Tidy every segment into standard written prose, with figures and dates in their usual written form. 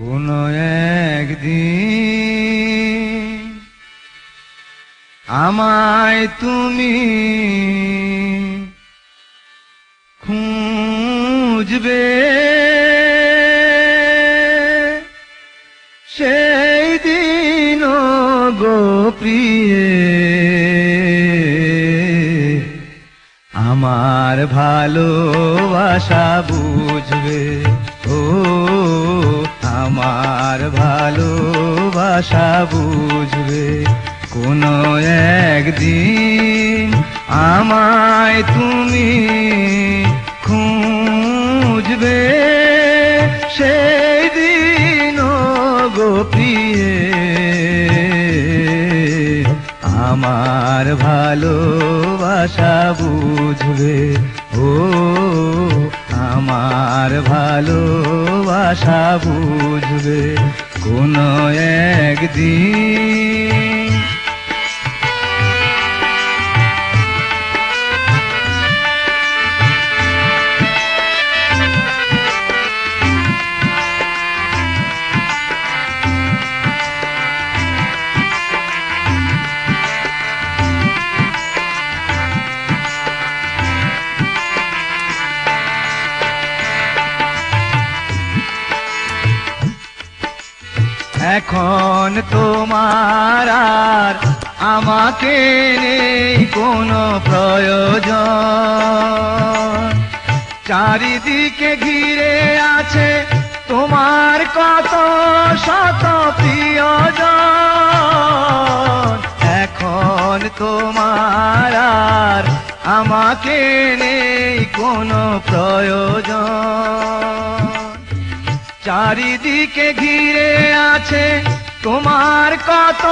কোনো একদিন আমায় তুমি খুঁজবে, সেই দিন গো প্রিয়ে আমার ভালোবাসা বুঝবে। ও আমার ভালোবাসা বুঝবে। কোনো একদিন আমায় তুমি খুঁজবে, সেই দিন গো প্রিয়ে আমার ভালোবাসা বুঝবে। ও আমার ভালোবাসা বুঝবে কোনো একদিন। এখন তোমার আর আমাকে নেই কোনো প্রয়োজন, চারিদিকে ঘিরে আছে তোমার কত শত প্রিয়জন। এখন তোমার আর আমাকে নেই কোনো প্রয়োজন, চারিদিকে ঘিরে আছে তোমার কত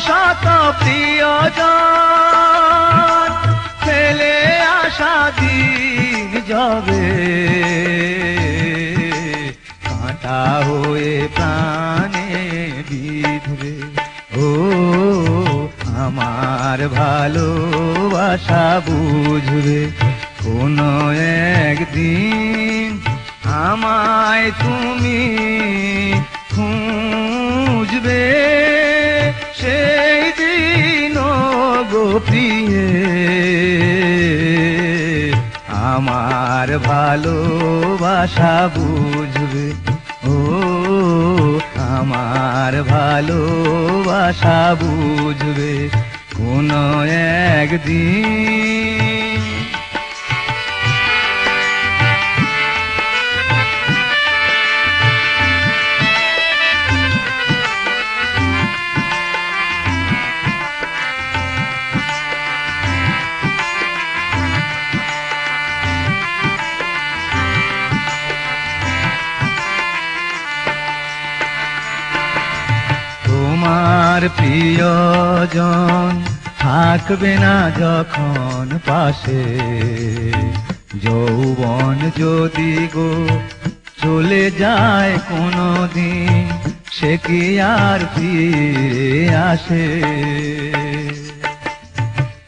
শত প্রিয়জন। ফেলে আসা দিন যাবে, কাঁটা হয়ে প্রাণে বিঁধবে। ও আমার ভালোবাসা বুঝবে কোনো একদিন আমায় তুমি খুঁজবে, সেই দিন গো প্রিয়ে আমার ভালোবাসা বুঝবে। ও আমার ভালোবাসা বুঝবে কোনো একদিন। তোমার প্রিয়জন থাকবে না যখন পাশে, যৌবন যদি গো চলে যায় কোনো দিন, সে কি আর ফিরে আসে?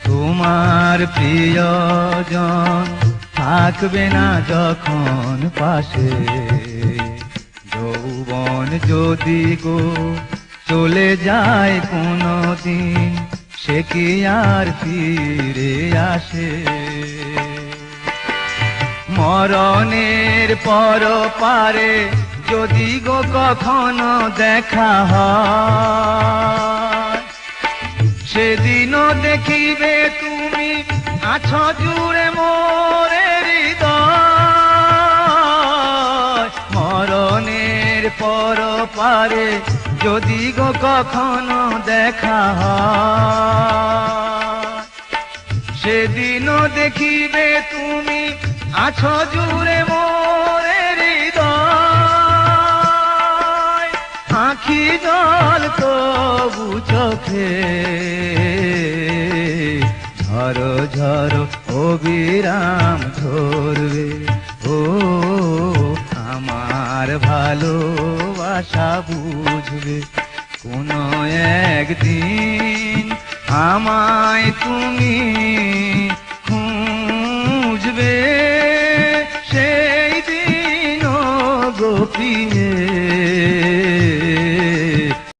তোমার প্রিয়জন থাকবে না যখন পাশে, যৌবন যদি গো চলে যায় কোনো দিন, সে কি আর ফিরে আসে? মরণের পর পারে যদি গো কখনো দেখা হয়, সেদিনও দেখিবে তুমি আছো জুড়ে মোরে হৃদয়। মরণের পর পারে যদি গো কখনো দেখা হয়, সেদিনও দেখিবে তুমি আছো জুড়ে মোরে হৃদয়। আঁখি জল তবু চোখে ঝরো ঝরো অবিরাম ঝরবে। ও আমার ভালোবাসা বুঝবে কোনো একদিন আমায় তুমি খুঁজবে, সেই দিন গো প্রিয়ে